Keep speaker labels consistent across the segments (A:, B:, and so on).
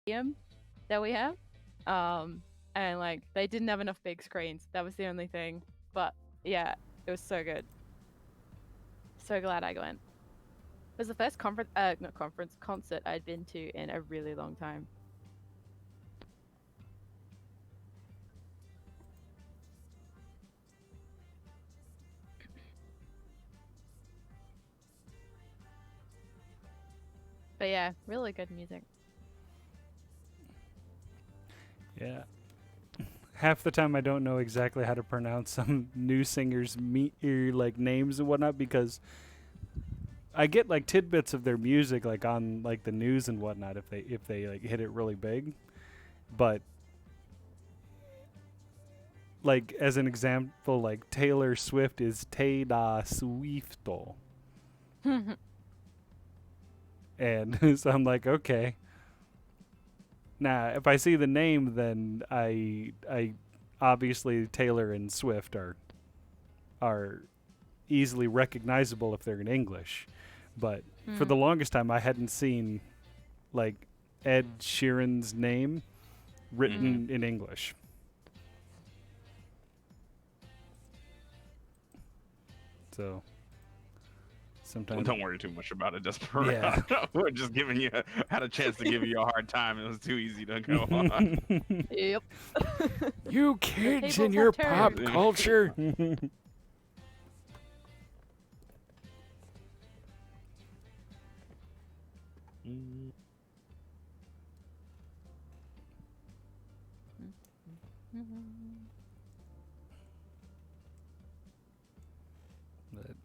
A: stadium that we have. Um, and like they didn't have enough big screens. That was the only thing. But yeah, it was so good. So glad I went. It was the first not conference, concert I'd been to in a really long time. But yeah, really good music.
B: Yeah. Half the time I don't know exactly how to pronounce some new singers' like names and whatnot because I get like tidbits of their music like on like the news and whatnot if they like hit it really big, but like as an example, like Taylor Swift is Taylor Swifto, and so I'm like, okay. Now, if I see the name, then I obviously Taylor and Swift are easily recognizable if they're in English, but for the
A: Mm.
B: longest time I hadn't seen like Ed Sheeran's name
A: Mm.
B: written in English. So
C: Well,
B: sometimes,
C: don't worry too much about it,
B: yeah.
C: Desperado. We're just giving you had a chance to give you a hard time. It was too easy to go on.
A: Yep.
B: You
A: The
B: kids and
A: tables have
B: your pop
A: turned.
B: culture. But,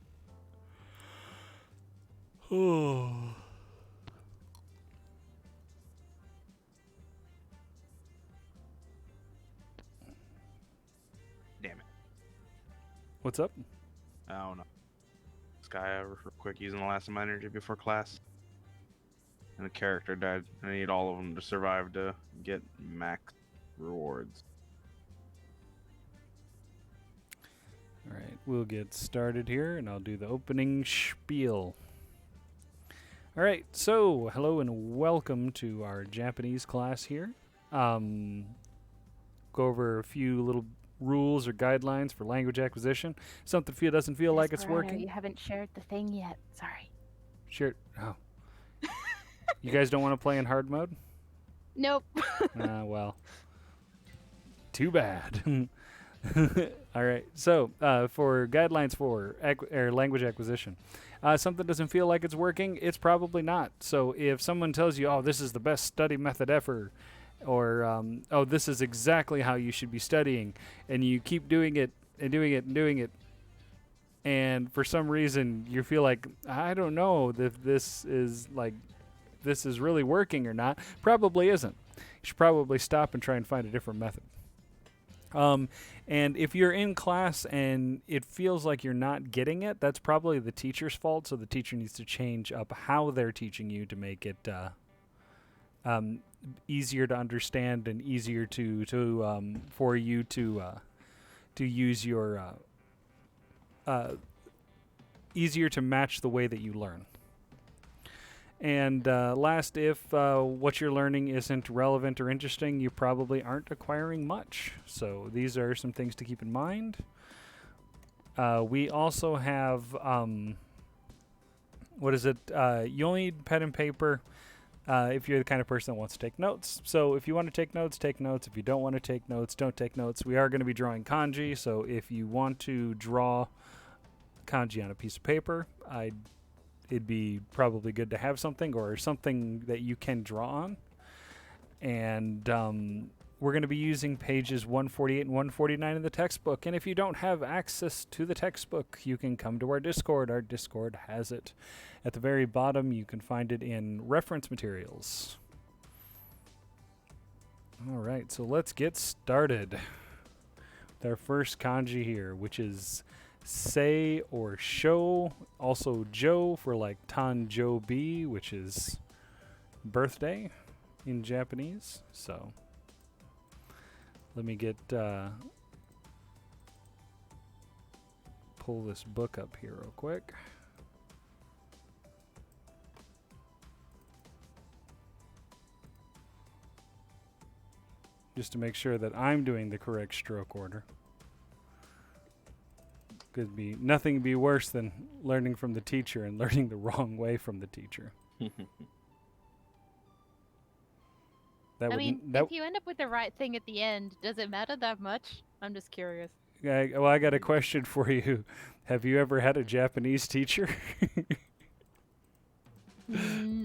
B: oh,
C: Damn it!
B: what's up?
C: I don't know. This guy over real quick using the last of my energy before class, and a character died. I need all of them to survive to get max rewards.
B: All right, we'll get started here, and I'll do the opening spiel. All right, so hello and welcome to our Japanese class here. Um, go over a few little rules or guidelines for language acquisition. Something doesn't feel like it's
A: Desperado,
B: working.
A: you haven't shared the thing yet. Sorry.
B: Sure. Oh, you guys don't want to play in hard mode?
A: Nope.
B: Well, too bad. All right. So, for guidelines for language acquisition, something doesn't feel like it's working, it's probably not. So, if someone tells you, "Oh, this is the best study method ever," or "Oh, this is exactly how you should be studying," and you keep doing it and doing it and doing it, and for some reason you feel like, I don't know if this is really working or not, probably isn't. You should probably stop and try and find a different method. Um, and if you're in class and it feels like you're not getting it, that's probably the teacher's fault. So the teacher needs to change up how they're teaching you to make it um, easier to understand and easier to for you to use your easier to match the way that you learn. And last, if what you're learning isn't relevant or interesting, you probably aren't acquiring much. So these are some things to keep in mind. We also have, what is it? You only need pen and paper if you're the kind of person that wants to take notes. So if you want to take notes, take notes. If you don't want to take notes, don't take notes. We are going to be drawing kanji, so if you want to draw kanji on a piece of paper, it'd be probably good to have something or something that you can draw on. And we're going to be using pages 148 and 149 in the textbook. And if you don't have access to the textbook, you can come to our Discord. Our Discord has it. At the very bottom, you can find it in reference materials. All right, so let's get started with our first kanji here, which is sei or sho, also jo for like tanjobi, which is birthday in Japanese. So let me get pull this book up here real quick. just to make sure that I'm doing the correct stroke order. Could be nothing be worse than learning from the teacher and learning the wrong way from the teacher. That
A: I
B: would
A: mean,
B: that
A: if you end up with the right thing at the end, does it matter that much? I'm just curious.
B: well, I got a question for you. Have you ever had a Japanese teacher?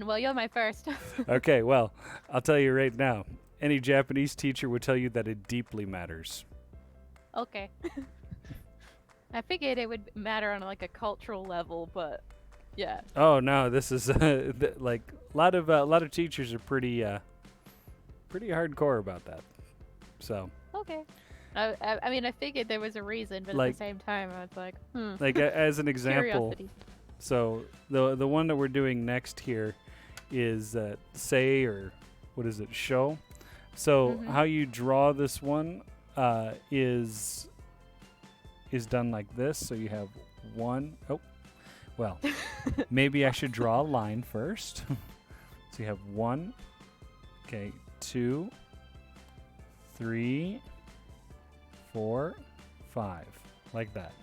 A: Well, you're my first.
B: Okay, well, I'll tell you right now. Any Japanese teacher would tell you that it deeply matters.
A: Okay. I figured it would matter on like a cultural level, but yeah.
B: Oh no, this is like a lot of teachers are pretty hardcore about that. So
A: Okay. I mean, I figured there was a reason, but
B: Like-
A: at the same time, I was like,
B: like as an example,
A: curiosity.
B: so the one that we're doing next here is say, or what is it, show. So
A: Mhm.
B: how you draw this one is done like this. So you have one. Oh, well, maybe I should draw a line first. So you have 1, okay, 2, 3, 4, 5, like that.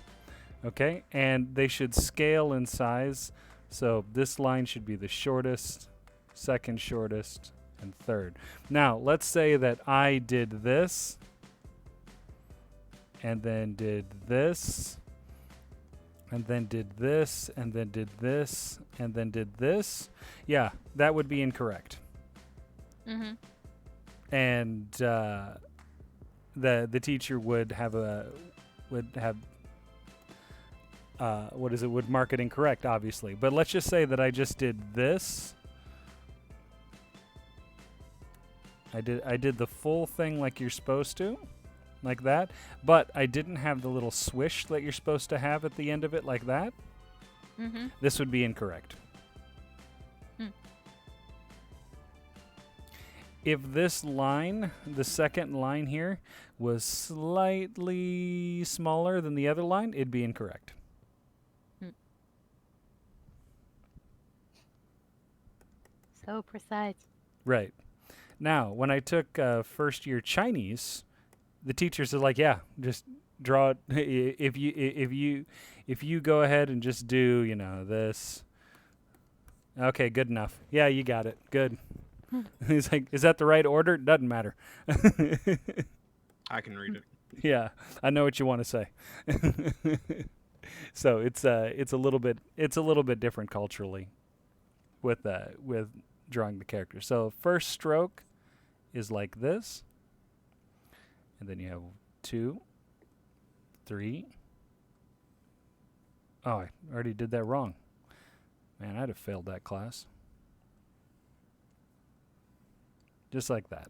B: Okay, and they should scale in size. So this line should be the shortest, second shortest, and third. Now, let's say that I did this, and then did this, and then did this, and then did this, and then did this. Yeah, that would be incorrect.
A: Mhm.
B: And the teacher would have would mark it incorrect, obviously. But let's just say that I just did this. I did the full thing like you're supposed to, like that, but I didn't have the little swish that you're supposed to have at the end of it, like that.
A: Mhm.
B: This would be incorrect. If this line, the second line here, was slightly smaller than the other line, it'd be incorrect.
A: So precise.
B: Right. Now, when I took first year Chinese, the teachers are like, "Yeah, just draw it. If you go ahead and just do, this. Okay, good enough. Yeah, you got it. Good." He's like, "Is that the right order? Doesn't matter."
C: I can read it.
B: Yeah, I know what you want to say. So it's a little bit different culturally with drawing the character. So first stroke is like this, and then you have 2, 3. Oh, I already did that wrong. Man, I'd have failed that class. Just like that.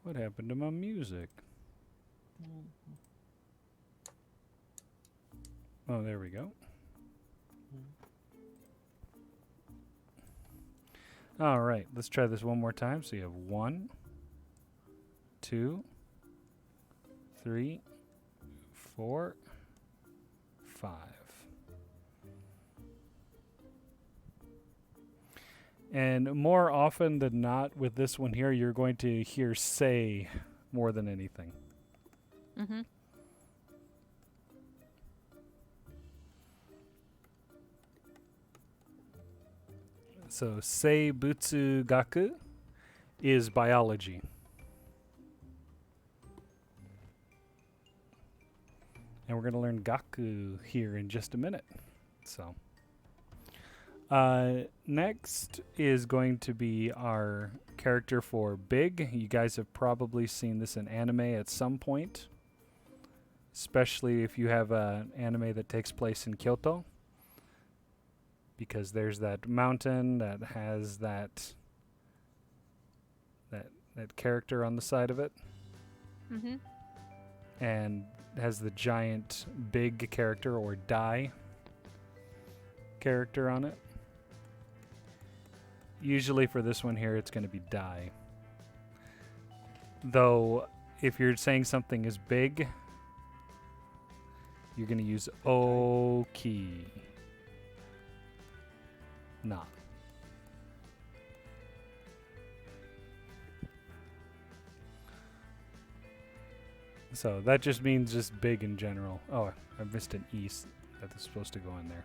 B: What happened to my music? Oh, there we go. All right, let's try this one more time. So you have 1, 2, 3, 4, 5. And more often than not with this one here, you're going to hear say more than anything.
A: Mhm.
B: So Seibutsu Gaku is biology. And we're going to learn Gaku here in just a minute. So next is going to be our character for Big. You guys have probably seen this in anime at some point, especially if you have an anime that takes place in Kyoto, because there's that mountain that has that character on the side of it,
A: Mhm.
B: and has the giant Big character or Dai character on it. Usually for this one here, it's going to be Dai. Though, if you're saying something is big, you're going to use Oki. not. So that just means just big in general. Oh, I missed an E that is supposed to go in there.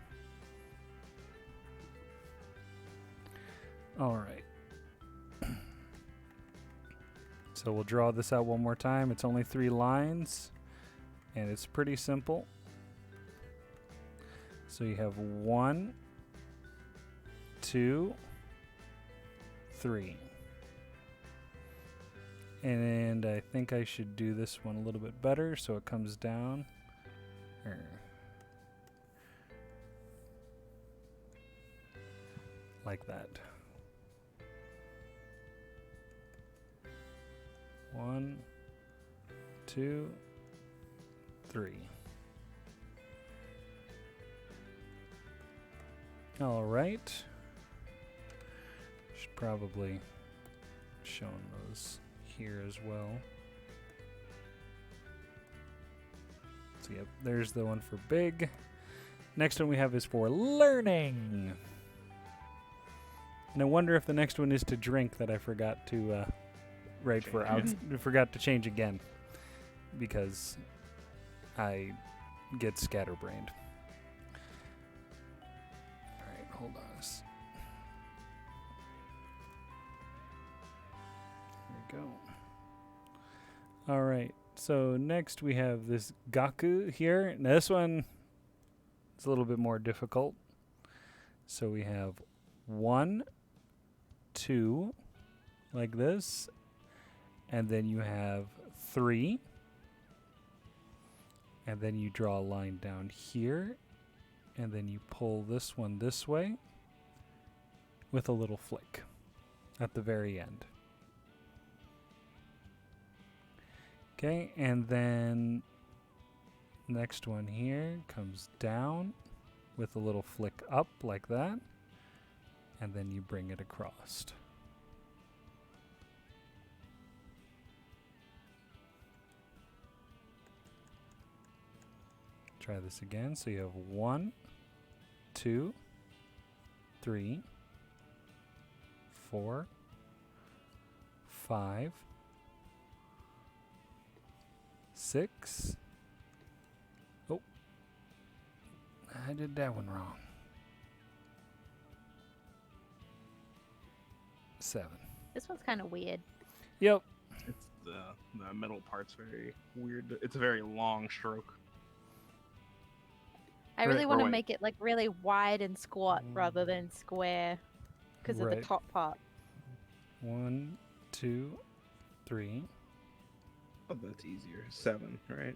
B: All right. So we'll draw this out one more time. It's only 3 lines, and it's pretty simple. So you have 1, 2, 3. And I think I should do this one a little bit better so it comes down. Like that. 1, 2, 3. All right. Should probably show those here as well. So yep, there's the one for big. Next one we have is for learning. And I wonder if the next one is to drink that I forgot to write for forgot to change again because I get scatterbrained. All right, hold on. There we go. All right. So next we have this Gaku here. Now this one is a little bit more difficult. So we have 1, 2, like this, and then you have 3, and then you draw a line down here, and then you pull this one this way with a little flick at the very end. Okay, and then next one here comes down with a little flick up like that, and then you bring it across. Try this again. So you have 1, 2, 3, 4, 5, 6. Oh, I did that one wrong. 7.
A: This one's kind of weird.
B: Yep.
C: It's the middle part's very weird. It's a very long stroke.
A: I really want to
C: Right.
A: make it like really wide and squat rather than square because of the
B: Right.
A: top part.
C: 1, 2, 3. Oh, that's easier. 7, right?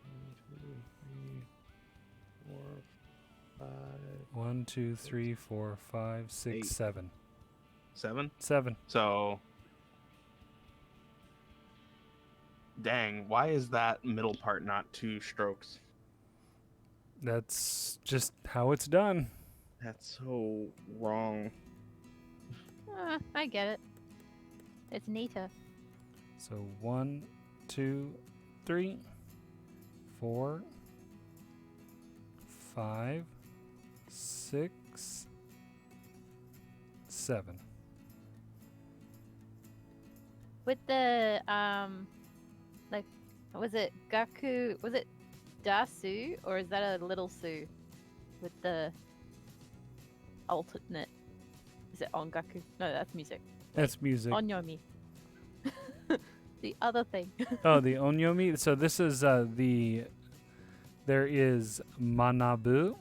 C: 1, 2, 3, 4, 5.
B: 1, 2, 3, 4, 5, 6,
C: 8.
B: 7.
C: 7?
B: 7.
C: So, dang, why is that middle part not 2 strokes?
B: That's just how it's done.
C: That's so wrong.
A: I get it. It's neater.
B: So 1, 2, 3, 4, 5, 6, 7.
A: With the like, was it Gaku? Was it Dasu or is that a little Su? With the alternate, is it Ongaku? No, that's music.
B: That's music.
A: Onyomi. The other thing.
B: Oh, the onyomi. So this is there is manabu.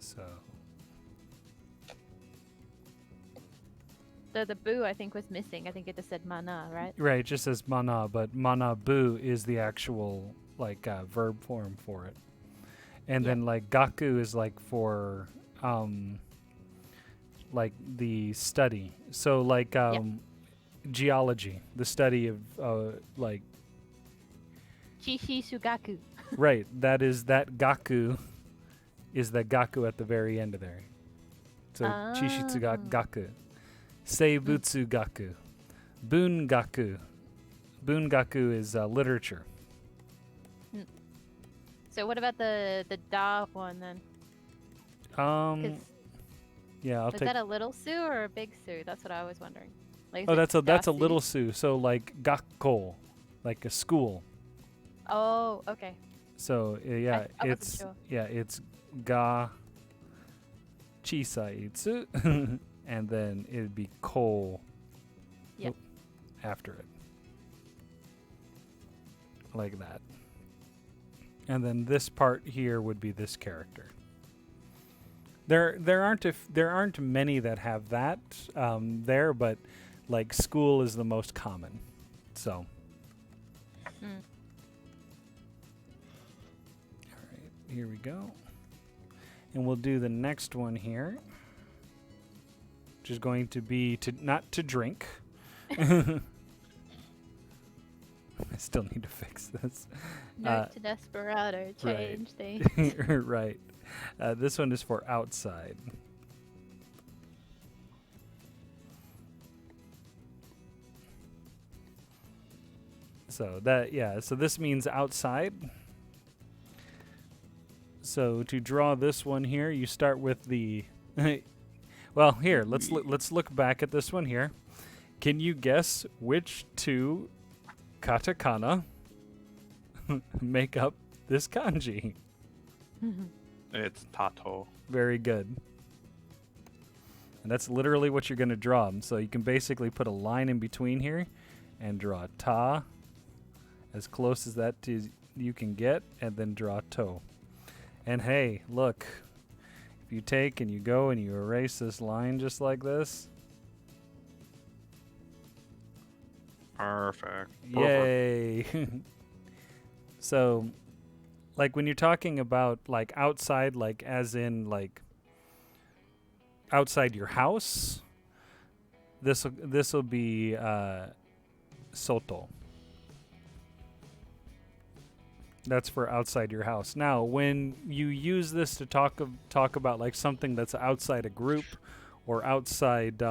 B: So
A: The boo I think was missing. I think it just said mana, right?
B: right, it just says mana, but manabu is the actual like verb form for it. And
A: Yeah.
B: then like gaku is like for like the study. So like geology, the study of like
A: Chishi Sugaku.
B: right, that gaku is the gaku at the very end of there. So chishitsu
A: Ah.
B: gaku. Seibutsu gaku. Bungaku. Bungaku is literature.
A: So what about the da one then?
B: Um, yeah, I'll
A: Is
B: take.
A: that a little Sue or a big Sue? That's what I was wondering. Like, is
B: Oh,
A: it
B: that's a
A: Dasi?
B: little Sue. So like gakko, like a school.
A: Oh, okay.
B: So yeah,
A: I wasn't
B: it's
A: sure.
B: it's ga chisaitsu, and then it'd be ko.
A: Yep.
B: After it, like that. And then this part here would be this character. There aren't many that have that there, but like school is the most common. So.
A: Mm.
B: All right, here we go. And we'll do the next one here, which is going to be not to drink. I still need to fix this.
A: Note to Desperado, change things.
B: Right. This one is for outside. So so this means outside. So to draw this one here, you start with the well, here, let's look back at this one here. Can you guess which two katakana make up this kanji?
C: It's Tato.
B: Very good. And that's literally what you're going to draw. So you can basically put a line in between here and draw ta as close as that you can get, and then draw to. And hey, look, if you take and you go and you erase this line just like this,
C: Perfect.
B: yay. So, like when you're talking about like outside, like as in like outside your house, this will be soto. That's for outside your house. Now, when you use this to talk about like something that's outside a group or outside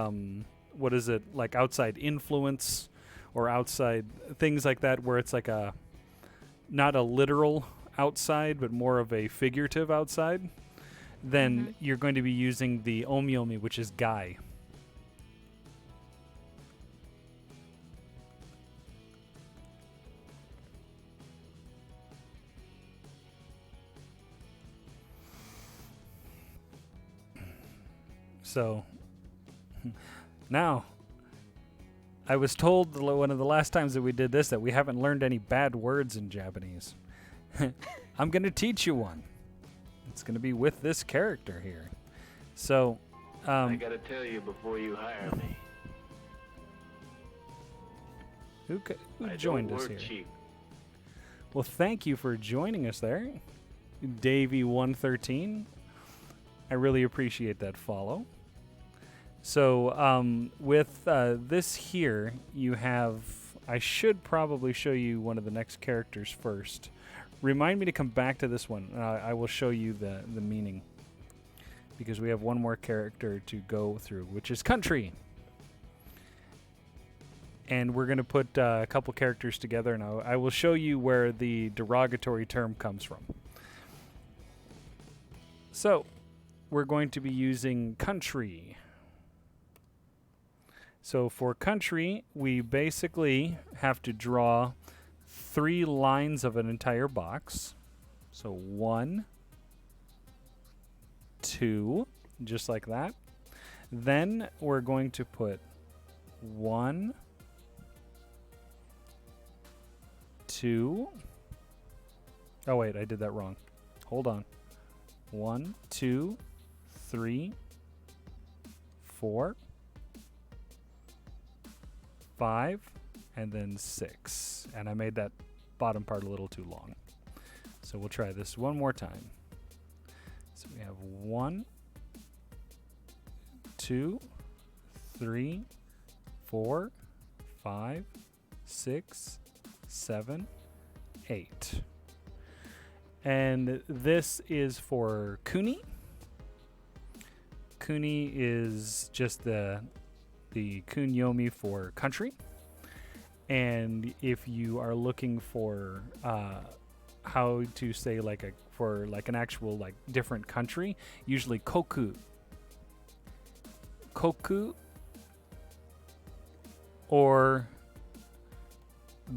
B: what is it, like outside influence or outside things like that, where it's like a not a literal outside but more of a figurative outside, then you're going to be using the omyomi, which is gai. So now, I was told one of the last times that we did this that we haven't learned any bad words in Japanese. I'm going to teach you one. It's going to be with this character here. So,
D: I gotta tell you before you hire me.
B: who
D: I
B: joined
D: don't
B: us
D: work
B: here?
D: cheap.
B: Well, thank you for joining us there, Davey113. I really appreciate that follow. So with this here, you have, I should probably show you one of the next characters first. Remind me to come back to this one. I will show you the meaning, because we have one more character to go through, which is country. And we're going to put a couple characters together, and I will show you where the derogatory term comes from. So we're going to be using country. So for country, we basically have to draw 3 lines of an entire box. So 1, 2, just like that. Then we're going to put 1, 2. Oh wait, I did that wrong. Hold on. 1, 2, 3, 4, 5, and then 6. And I made that bottom part a little too long. So we'll try this one more time. So we have 1, 2, 3, 4, 5, 6, 7, 8. And this is for kuni. Kuni is just the kunyomi for country. And if you are looking for how to say like a for like an actual like different country, usually koku. Koku or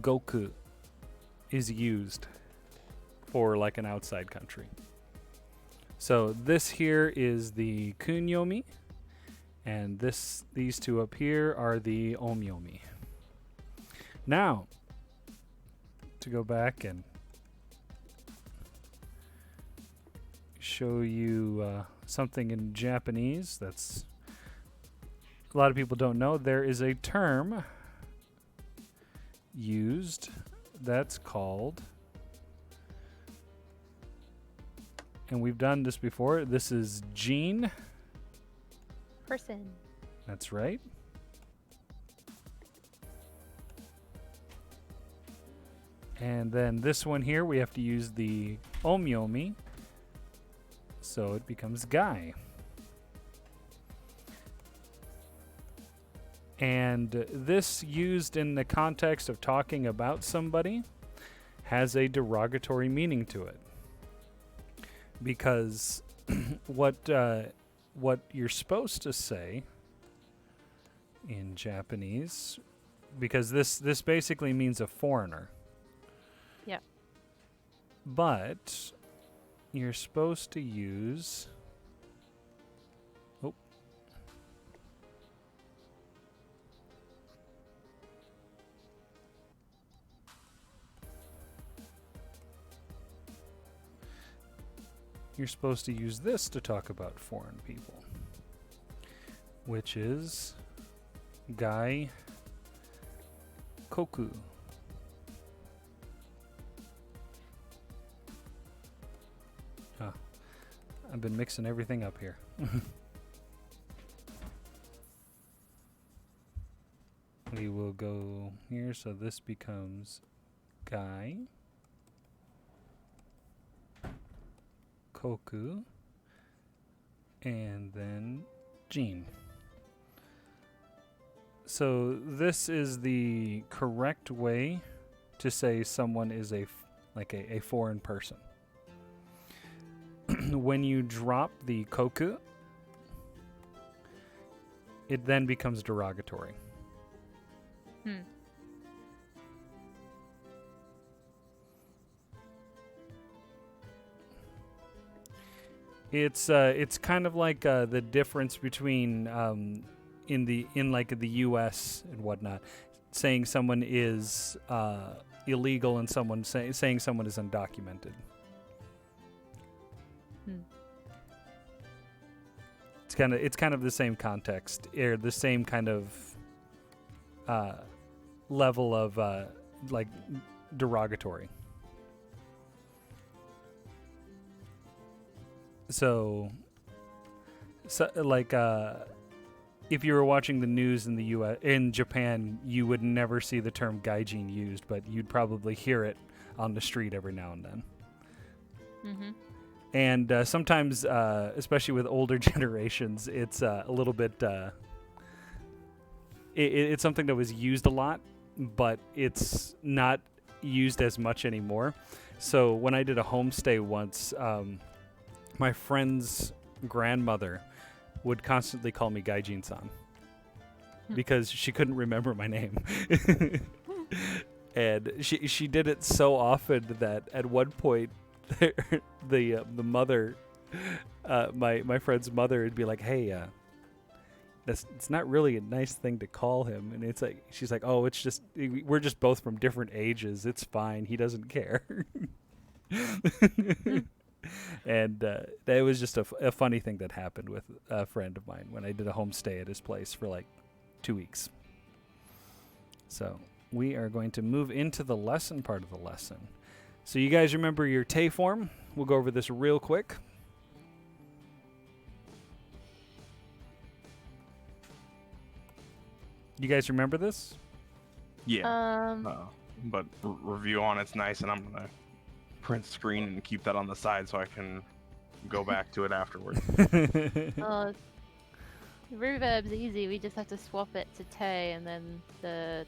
B: goku is used for like an outside country. So this here is the kunyomi, and these two up here are the omyomi. Now, to go back and show you something in Japanese that's a lot of people don't know, there is a term used that's called, and we've done this before, this is Gene.
A: Person.
B: That's right. And then this one here, we have to use the omyomi, so it becomes guy. And this, used in the context of talking about somebody, has a derogatory meaning to it. Because what you're supposed to say in Japanese, because this basically means a foreigner.
A: Yeah.
B: But you're supposed to use... Oh. You're supposed to use this to talk about foreign people, which is Gai Koku. Ah, I've been mixing everything up here. We will go here, so this becomes Gai Koku, and then Gene. So this is the correct way to say someone is a foreign person. When you drop the koku, it then becomes derogatory. It's kind of like the difference between in the U.S. and whatnot, saying someone is illegal and someone saying someone is undocumented. It's kind of the same context, or the same kind of level of like derogatory. So like if you were watching the news in the in Japan, you would never see the term gaijin used, but you'd probably hear it on the street every now and then.
A: Mm-hmm.
B: And sometimes, especially with older generations, it's a little bit. It's something that was used a lot, but it's not used as much anymore. So when I did a homestay once, my friend's grandmother would constantly call me Gaijin-san because she couldn't remember my name. And she did it so often that at one point the mother, my friend's mother, would be like, "Hey, it's not really a nice thing to call him." And it's like, she's like, "Oh, it's just, we're just both from different ages. It's fine. He doesn't care." And that was just a funny thing that happened with a friend of mine when I did a homestay at his place for like 2 weeks. So we are going to move into the lesson part of the lesson. So you guys remember your te form? We'll go over this real quick. You guys remember this?
C: Yeah. But review on it's nice, and I'm gonna print screen and keep that on the side so I can go back to it afterwards.
A: Oh, reverb's easy. We just have to swap it to te, and then the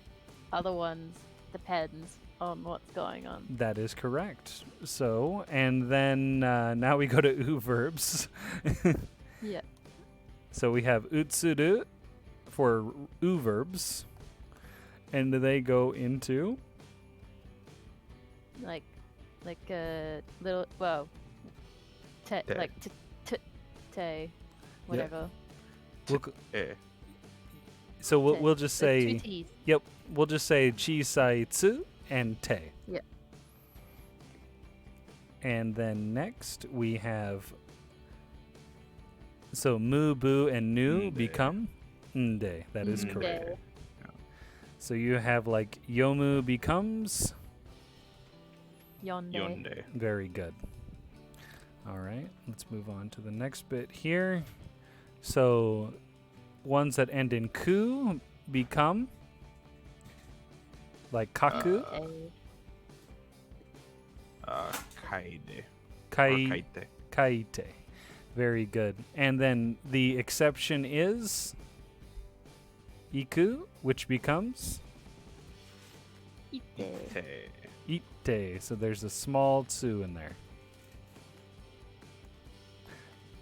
A: other ones depends. on what's going on.
B: That is correct. So, and then now we go to u verbs.
A: Yeah.
B: So we have utsuru for u verbs, and they go into
A: Like a little, well,
C: Te.
A: like te, whatever.
B: we'll,
C: Eh.
B: so we'll,
A: Te.
B: we'll just
A: So
B: say
A: two T's.
B: yep. We'll just say chisaitsu and te.
A: Yep.
B: And then next we have so mu, bu, and nu
C: Nde.
B: become nde. That is
C: Nde.
B: correct. So you have like yomu becomes
A: Yonde.
C: Yonde.
B: very good. All right, let's move on to the next bit here. So ones that end in ku become like kaku,
C: Kaide.
B: kai,
C: Or kaite.
B: kaite. Very good. And then the exception is iku, which becomes
A: Ite.
C: Te.
B: ite. So there's a small tsu in there.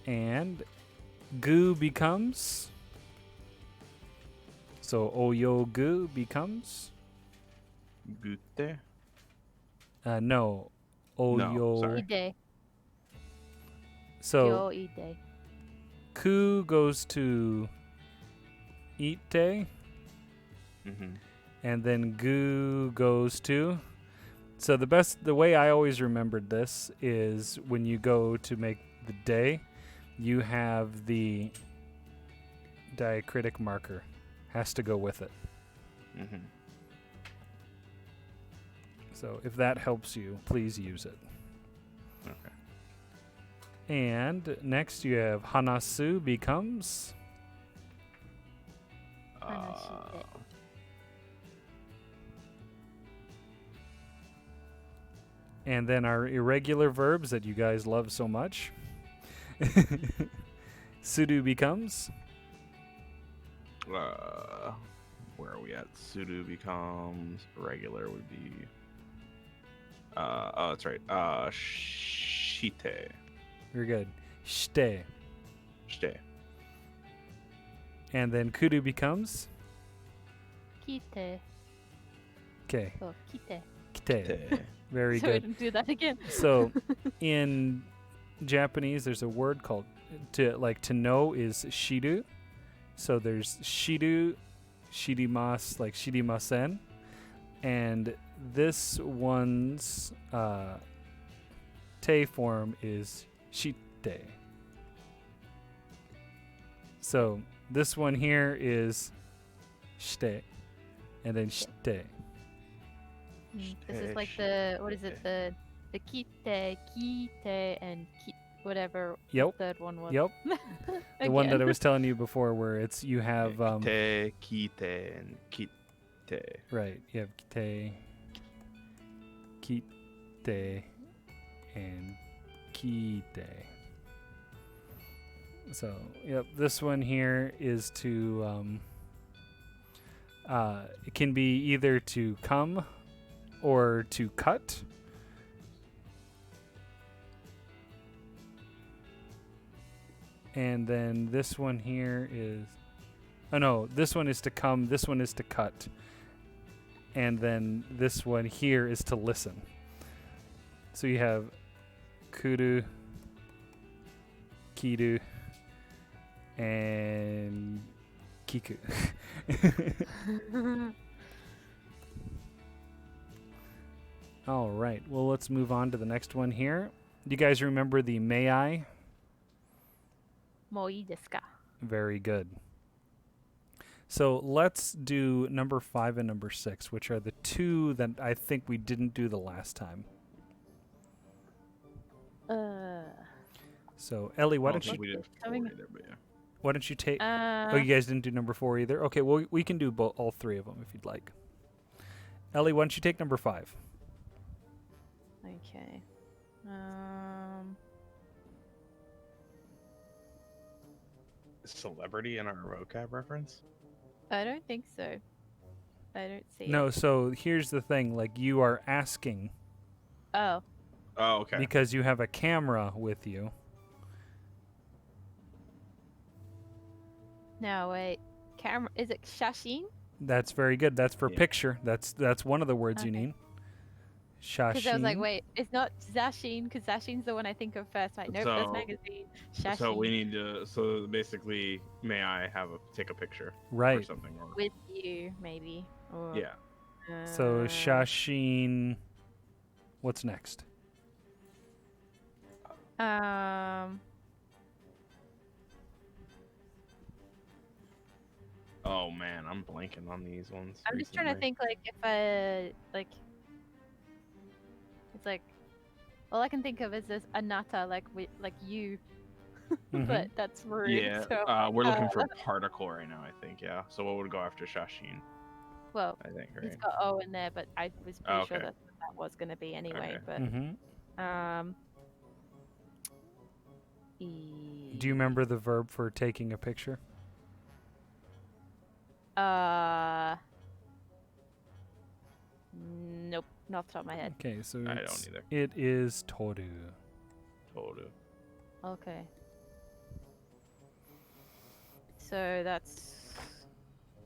B: And gu becomes so oyo gu becomes
C: Gute.
B: no oyo.
C: sorry.
A: Ide.
B: So
A: Yo ide.
B: ku goes to ite,
C: Mm-hmm.
B: and then gu goes to. So the way I always remembered this is when you go to make the day, you have the diacritic marker has to go with it.
C: Mm-hmm.
B: So if that helps you, please use it.
C: Okay.
B: And next you have hanasu becomes
A: Hanashite.
B: and then our irregular verbs that you guys love so much. Sudu becomes
C: Where are we at? Sudo becomes regular would be. Oh, that's right. Shite.
B: very good. Shite.
C: Shite.
B: And then kudu becomes
A: Kite.
B: okay.
A: Oh, kite.
B: Kite.
C: Te.
B: Very
A: So we
B: good.
A: didn't do that again.
B: So in Japanese there's a word called to know is shiru. So there's shiru, shirimasu, like shirimasen. And this one's te form is shite. So this one here is shite, and then shite.
A: This is like the, what is it, the kite, and whatever
B: Yep.
A: the third one was.
B: Yep. The one that I
A: Again.
B: was telling you before, where it's you have
C: Te, kite, and kite.
B: right. You have kite, and kite. So yep, this one here is to it can be either to come or to cut. And then this one here is oh no, this one is to come, this one is to cut. And then this one here is to listen. So you have kuru, kiru, and kiku. All right. Well, let's move on to the next one here. Do you guys remember the may I?
A: もういいですか?
B: Very good. So let's do number 5 and number 6, which are the two that I think we didn't do the last time. So Ellie, why
C: I
B: don't
C: think
B: you
C: we did
A: Coming-
C: 4 either, but yeah.
B: why don't you take? Oh, you guys didn't do number 4 either. Okay, well we can do all 3 of them if you'd like. Ellie, why don't you take number 5?
A: Okay.
C: Is celebrity in our vocab reference?
A: I don't think so. I don't see
B: No,
A: it.
B: so here's the thing. Like, you are asking
A: Oh,
C: Oh, okay.
B: because you have a camera with you.
A: no, wait. Camera, is it shashin?
B: That's very good. That's for
C: Yeah.
B: picture. That's one of the words you
A: Okay.
B: need.
A: Because I was like,
B: Shashin.
A: wait, it's not Zashin, because Zashin's the one I think of first. Like, nope, that's magazine. Shashin.
C: So we need to. So basically, may I take a picture or
B: Right.
C: something? Or
A: With you, maybe. Or,
C: yeah.
B: So
A: uh,
B: Shashin. What's next?
A: Um.
C: Oh man, I'm blanking on these ones.
A: I'm just trying to
C: recently.
A: think, like, if I like. It's like, all I can think of is this Anata, like you,
B: Mhm.
A: but that's rude.
C: Yeah,
A: So,
C: we're looking for particle right now. I think. Yeah. So what would go after Shashin?
A: well,
C: I think
A: he's
C: right.
A: got O in there, but I was pretty sure
C: Okay.
A: that's what that was gonna be anyway.
C: Okay.
A: But
B: Mhm.
A: e-
B: Do you remember the verb for taking a picture?
A: Nope, not off the top of my head.
B: Okay, so
C: I don't
B: it's,
C: either.
B: it is toru.
C: Toru.
A: Okay. So that's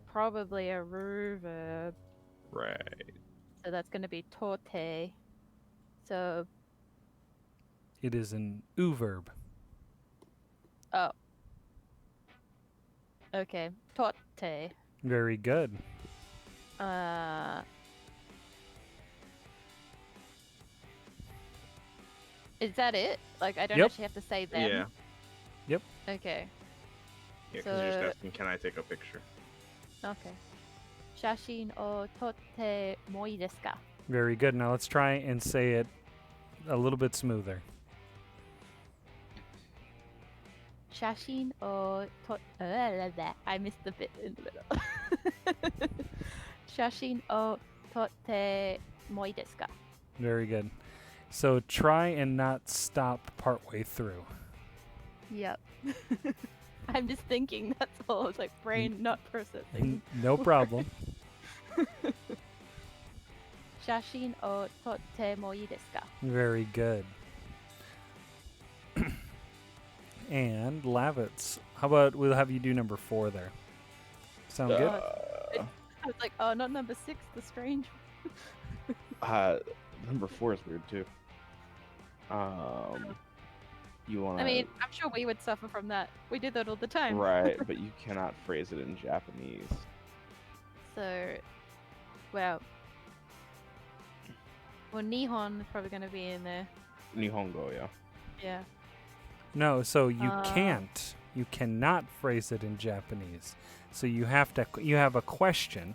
A: probably a ru verb.
C: Right.
A: So that's gonna be tote. So
B: It is an u verb.
A: okay, tote.
B: Very good.
A: Is that it? Like, I don't
B: Yep.
A: actually have to say them.
C: Yeah.
A: Okay.
C: Yeah. Because you're
A: So-
C: just asking, can I take a picture?
A: Okay. Shashin o totte moi desu ka?
B: Very good. Now let's try and say it a little bit smoother.
A: Shashin o I missed the bit in the middle. Shashin o totte moi desu ka?
B: Very good. So try and not stop partway through.
A: Yep. I'm just thinking, that's all. It's like brain not processing.
B: No problem.
A: Shashin o totte moi desu ka?
B: Very good. And Lavitz, how about we'll have you do number 4 there? Sound good?
A: I was like, oh, not number 6, the strange.
E: Number 4 is weird too. You want
A: I mean, I'm sure we would suffer from that. We do that all the time.
E: right, but you cannot phrase it in Japanese.
A: So, well, Nihon is probably going to be in there.
E: Nihongo, yeah.
A: Yeah.
B: No, so you
A: Uh,
B: can't. You cannot phrase it in Japanese. So you have a question,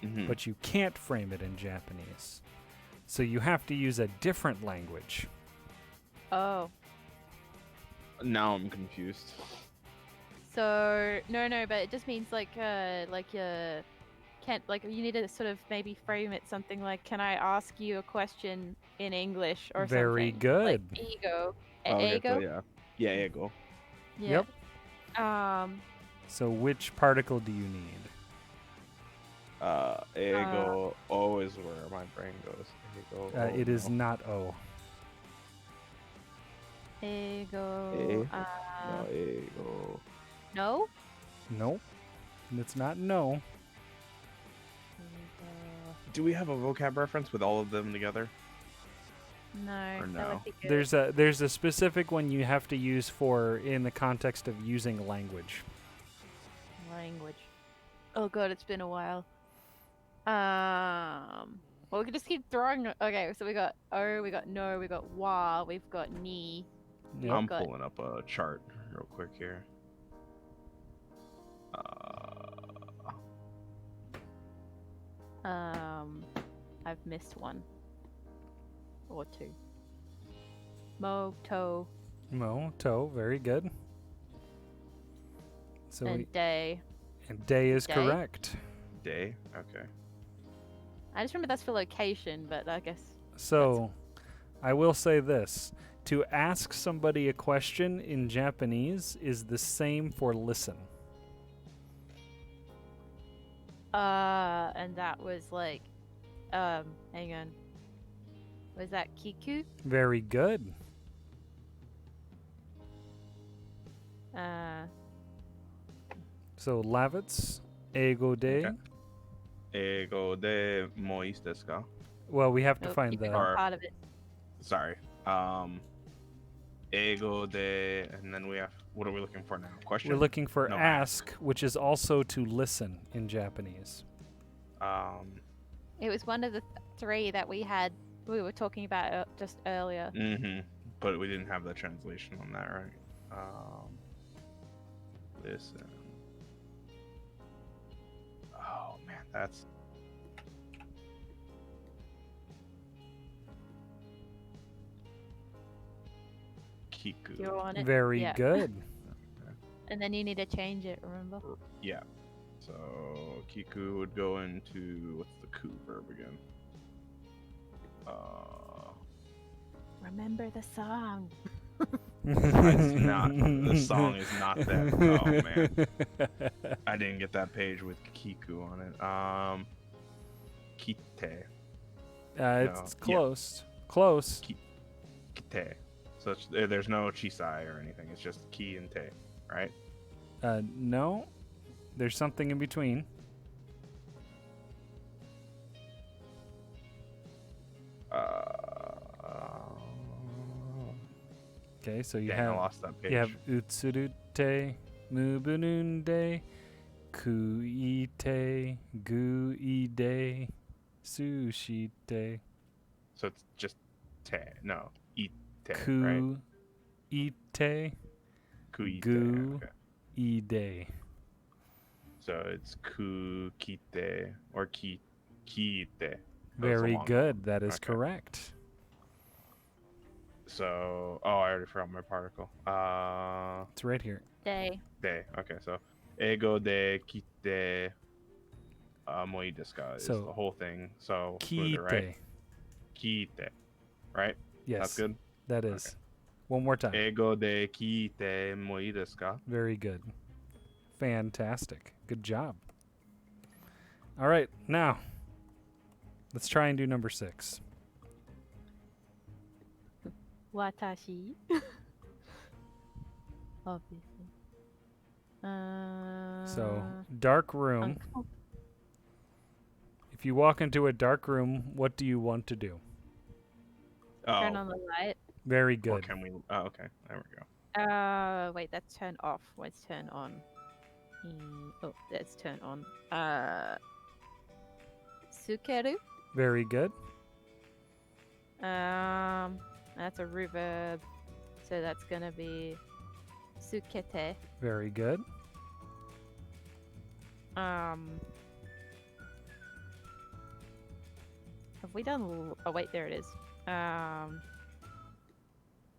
E: Mhm.
B: but you can't frame it in Japanese. So you have to use a different language.
A: Oh.
E: Now I'm confused.
A: So, no, but it just means like you can't, like, you need to sort of maybe frame it something like, can I ask you a question in English or
B: Very
A: something?
B: good.
A: Like ego.
E: Oh, okay,
A: Ego?
E: so yeah. Yeah, ego.
A: Yeah.
B: Yep. So which particle do you need?
E: Ego. O is where my brain goes. Ego.
B: It is not O.
A: Ego.
E: No, ego.
A: No?
B: Nope. It's not no.
A: Ego.
C: Do we have a vocab reference with all of them together?
A: No.
C: Or
A: that
C: no?
A: would be good.
B: There's a specific one you have to use for in the context of using language.
A: Language. Oh god, it's been a while. Well, we can just keep throwing. Okay, so we got O, we got no, we got wa, we've got ni.
B: Yep.
C: I'm
A: got-
C: pulling up a chart real quick here.
A: I've missed one or two. Mo, to,
B: Mo, to, very good. So
A: and day.
B: and day is
A: Day?
B: correct.
C: Day. Okay.
A: I just remember that's for location, but I guess.
B: So I will say this. To ask somebody a question in Japanese is the same for listen.
A: And that was like, hang on. Was that Kiku?
B: Very good. So Lavitz, Ego de.
C: Okay. Ego de mois desu ka?
B: Well, we have to
A: Nope,
B: find
A: you
B: the.
A: forgot part of it.
C: Sorry. Ego de, and then we have. What are we looking for now? Question.
B: We're looking for
C: No,
B: ask, which is also to listen in Japanese.
A: It was one of the three that we were talking about just earlier.
C: But we didn't have the translation on that, right? Listen. Oh man, that's. Kiku.
A: You're on it.
B: Very
A: Yeah.
B: good.
A: And then you need to change it, remember?
C: Yeah. So Kiku would go into what's the ku verb again?
A: Remember the song.
C: It's not. The song is not that. Oh man, I didn't get that page with Kiku on it. Kite.
B: It's
C: No, yeah.
B: close. Close.
C: Kite. So there's no chisai or anything. It's just ki and te, right?
B: No. There's something in between. Okay, so you
C: Dang, I
B: have
C: lost that page.
B: you have utsurute, mubununde, kuite, guide, sushite,
C: So it's just te. No, ite, right?
B: kuite,
C: Kuite.
B: gu-
C: Okay.
B: ide.
C: So it's ku kite or kite.
B: Very good. That is
C: Okay.
B: correct.
C: So, I already forgot my particle.
B: It's right here.
A: Day.
C: De. Okay, so ego de kite moi desu ka is
B: So,
C: the whole thing. So smooth it, right?
B: Kite.
C: Kite, right?
B: Yes.
C: That's good.
B: That is. One more time.
C: Ego de kite moi desu ka?
B: Very good. Fantastic. Good job. All right, now let's try and do number 6.
A: Watashi. Obviously.
B: So, dark room. If you walk into a dark room, what do you want to do?
A: Turn
C: Oh,
A: on the light.
B: Very
C: or
B: good.
C: can we? Oh, okay. There we go.
A: Wait, that's turn off. What's turn on? Oh, that's turn on. Sukeru.
B: Very good.
A: That's a reverb. So that's gonna be sukete.
B: Very good.
A: Have we done? Oh wait, there it is.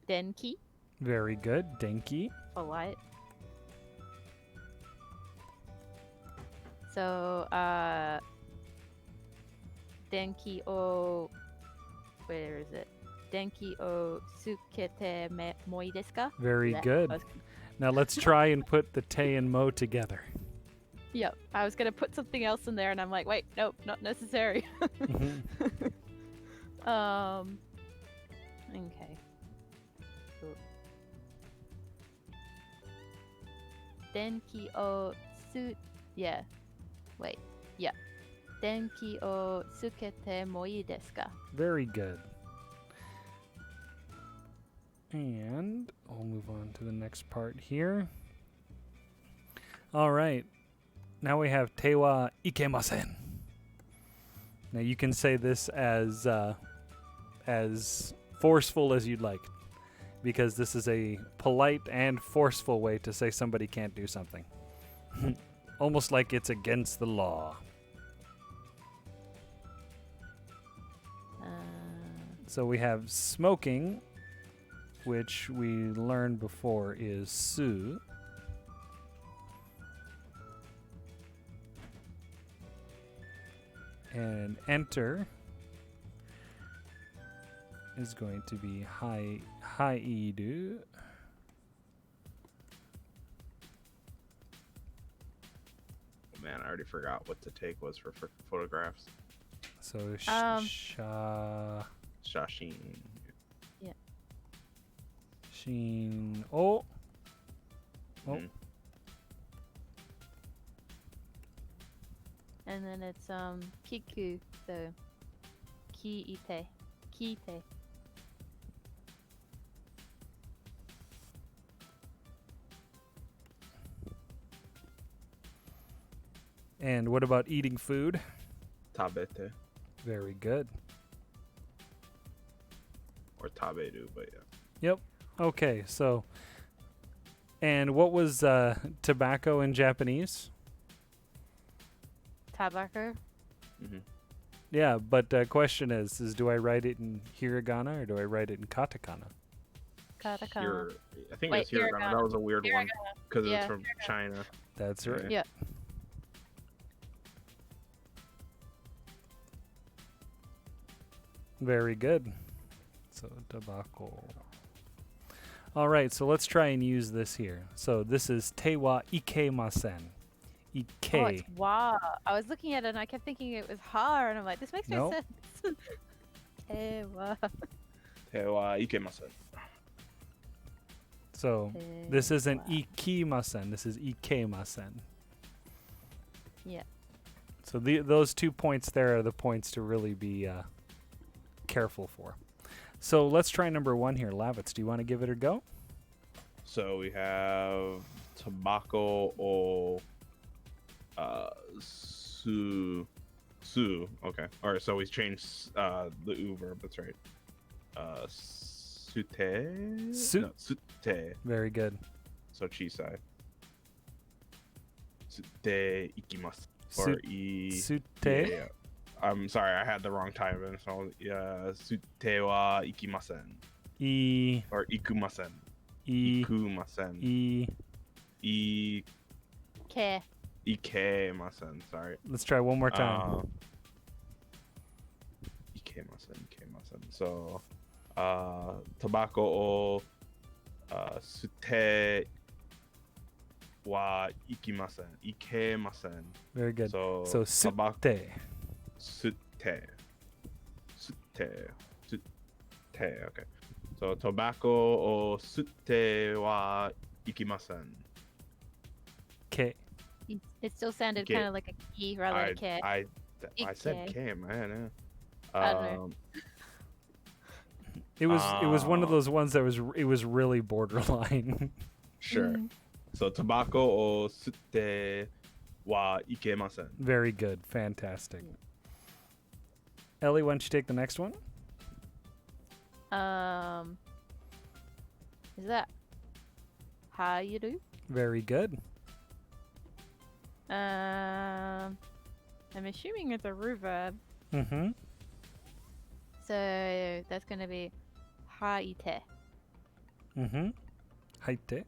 A: Denki
B: Very good. Denki.
A: for light. So Denki o. Where is it? Denki o sukete moi desu ka?
B: Very
A: Bleh.
B: good. Now let's try and put the te and mo together.
A: Yep, I was gonna put something else in there, and I'm like, wait, nope, not necessary. Okay. Cool. Denki o yeah. Wait. Yeah. Denki o sukete moi desu ka?
B: Very good. And we'll move on to the next part here. All right. Now we have te wa ikemasen. Now you can say this as forceful as you'd like, because this is a polite and forceful way to say somebody can't do something. Almost like it's against the law. So we have smoking, which we learned before is su. And enter is going to be haidu.
C: man, I already forgot what the take was for photographs.
B: So
C: Shashin.
B: Sheen. Oh. Oh.
C: Mhm.
A: And then it's kiku, so kite.
B: And what about eating food?
C: Tabete.
B: Very good.
C: Or taberu, but yeah.
B: Yep. Okay, so. And what was tobacco in Japanese?
A: Tabako.
C: Mm-hmm.
B: Yeah, but the question is do I write it in hiragana or do I write it in katakana?
A: Katakana.
C: I think
A: Wait,
C: it's hiragana. That was a weird one because
A: Yeah,
C: it's from China.
B: That's right.
A: Yeah.
B: Very good. So tobacco. All right, so let's try and use this here. So this is te wa ikemasen.
A: Oh,
B: Ike.
A: it's wa. I was looking at it and I kept thinking it was ha, and I'm like, this makes no
B: Nope.
A: sense. Wa.
C: Te wa ikemasen.
B: So this isn't
A: Wa.
B: ikimasen. This is ikemasen.
A: Yeah.
B: So those 2 points there are the points to really be careful for. So let's try number 1 here. Lavitz, do you want to give it a go?
C: So we have tobacco or su. Okay. All right. So we changed the u verb. That's right. Sute. No, sute.
B: Very good.
C: So chisai. Sute ikimasu. Or
B: Sute.
C: Yeah. I'm sorry, I had the wrong time. So yeah, sute wa ikimasen.
B: I.
C: Or ikumasen.
B: I.
C: Ikumasen.
B: I.
A: Ke.
C: Ikemasen. Sorry.
B: Let's try one more time.
C: Ikemasen. So, tobacco o sute wa ikimasen. Ikemasen.
B: Very good.
C: So
B: sute.
C: Sute. Okay. So tobacco o sute wa ikimasen.
B: Ke.
A: It still sounded
C: Ke.
A: kind of like a ki rather than a ke.
C: I said
A: Ike.
C: K, man.
A: I don't know.
B: It was one of those ones that was really borderline.
C: Sure.
A: Mm.
C: So tobacco o sute wa ikemasen.
B: Very good. Fantastic. Ellie, why don't you take the next one?
A: Is that how you do?
B: Very good.
A: I'm assuming it's a root verb,
B: Mm-hmm.
A: so that's gonna be haite.
B: Mm-hmm. Haite.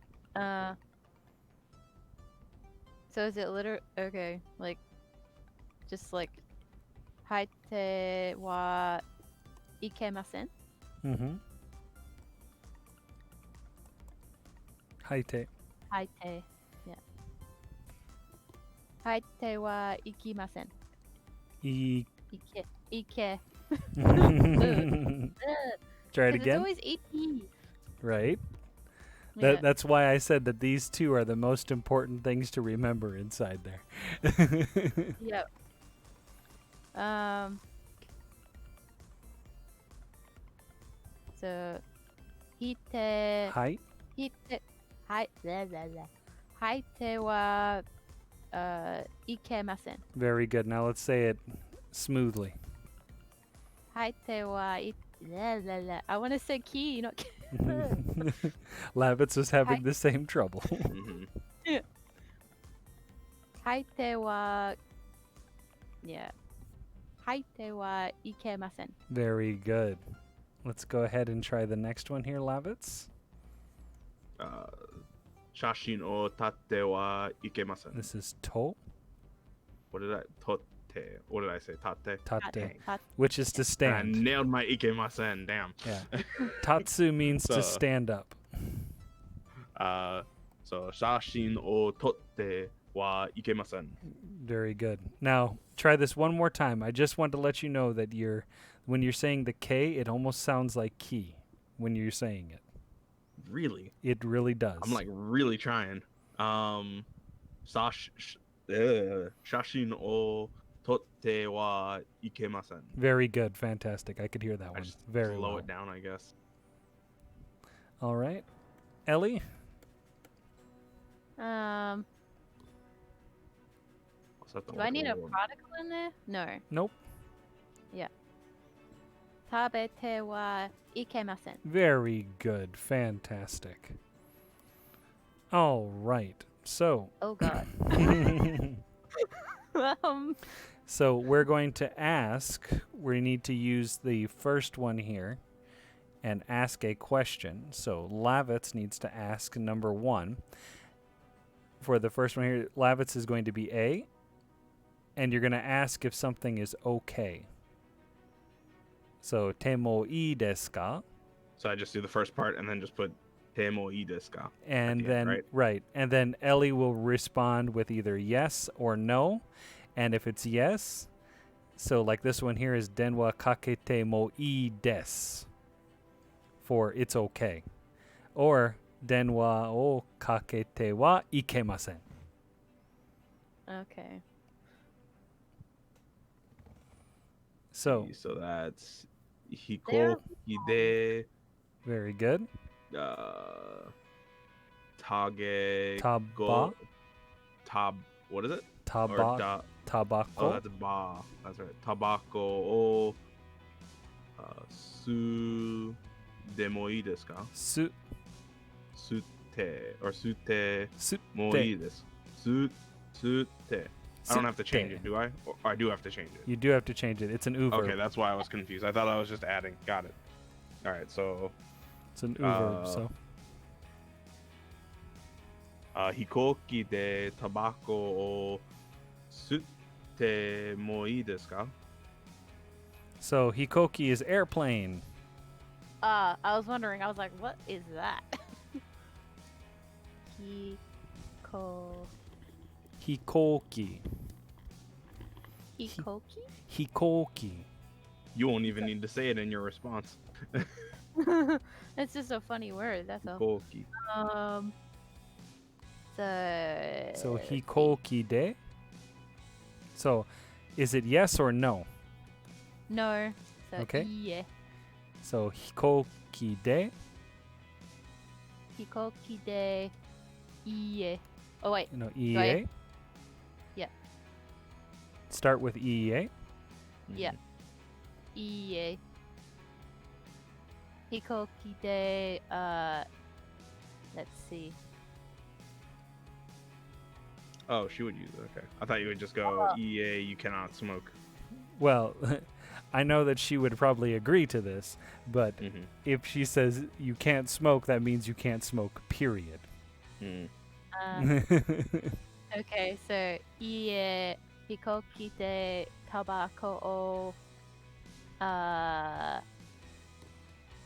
A: So is it literal? Okay, like, just like haite wa ikemasen.
B: Mm-hmm. Haite.
A: Haite, yeah. Haite wa ikimasen.
B: I.
A: Ike.
B: Try it
A: It's
B: again.
A: always iki.
B: Right.
A: Yeah.
B: That's why I said that these two are the most important things to remember inside there.
A: Yep. So, hite.
B: Hi.
A: Hite. Hi. Blah, blah, blah. Haite wa ikemasen.
B: Very good. Now let's say it smoothly.
A: Haite wa blah, blah, blah. I want to say ki, not ki.
B: Lavitz was having
A: Hi.
B: the same trouble.
C: Mhm.
A: Haite wa. Yeah. Haite wa ikemasen.
B: Very good. Let's go ahead and try the next one here, Lavitz.
C: Shashin o tatte wa ikemasen.
B: This is to,
C: What did I? Totte. What did I say? Tate.
B: tate,
A: Tat-
B: which is to
C: I
B: stand.
C: nailed my ikemasen. Damn.
B: Yeah. Tatsu means to
C: So-
B: stand up.
C: So shashin o totte wa ikemasen.
B: Very good. Now, try this one more time. I just want to let you know that when you're saying the K, it almost sounds like ki when you're saying it.
C: Really?
B: It really does.
C: I'm like really trying. Shashin o totte wa ikemasen.
B: Very good. Fantastic. I could hear that
C: I
B: one
C: just
B: very
C: slow
B: well.
C: it down, I guess.
B: All right. Ellie?
A: Um,
C: What's that the
A: do I need a
C: word?
A: particle in there? No.
B: Nope.
A: Tabete wa ikemasen.
B: Very good. Fantastic. All right. So,
A: Oh god.
B: so we're going to ask, we need to use the first one here and ask a question. So Lavitz needs to ask number 1. For the first one here, Lavitz is going to be A, and you're going to ask if something is okay. So, temo ii desu ka?
C: So I just do the first part and then just put temo ii desu ka?
B: And
C: the
B: then,
C: end,
B: right. And then Ellie will respond with either yes or no. And if it's yes, so like this one here is denwa kakete mo ii desu, for it's okay. Or denwa o kakete wa ikemasen.
A: Okay.
B: So,
C: So that's hikoki de
B: very good.
C: tage
B: Taba,
C: what is it?
B: taba,
C: da, oh,
B: tabako,
C: that's ba. That's right. Tabako o su demo ii desu ka?
B: su,
C: Sute or sute
B: sute,
C: mo ii desu. Sute. I don't have to change it, do I? Or I do have to change it.
B: You do have to change it. It's an u verb.
C: Okay, that's why I was confused. I thought I was just adding. Got it. All right, so
B: It's an u verb, so.
C: hikoki de tabako o sute mo ii desu ka?
B: So, hikoki is airplane.
A: I was wondering. I was like, what is that? Hiko...
B: Hikoki.
A: Hikoki?
B: Hikoki.
C: You won't even need to say it in your response.
A: It's just a funny word. That's all.
C: Hikoki.
B: So, hikoki de? So, is it yes or no?
A: No. So
B: Okay.
A: Yeah.
B: So, hikoki de?
A: Hikoki de. Yeah. Oh wait.
B: No,
A: I-
B: EA?
A: Yeah.
B: Start with EA.
A: Yeah. Yeah. Hikoki de. Let's see.
C: Oh, she would use it. Okay. I thought you would just go, EA, you cannot smoke.
B: Well, I know that she would probably agree to this, but
C: Mm-hmm.
B: if she says you can't smoke, that means you can't smoke, period.
C: Mm.
A: Okay. So yeah. Hikoki de tabako o.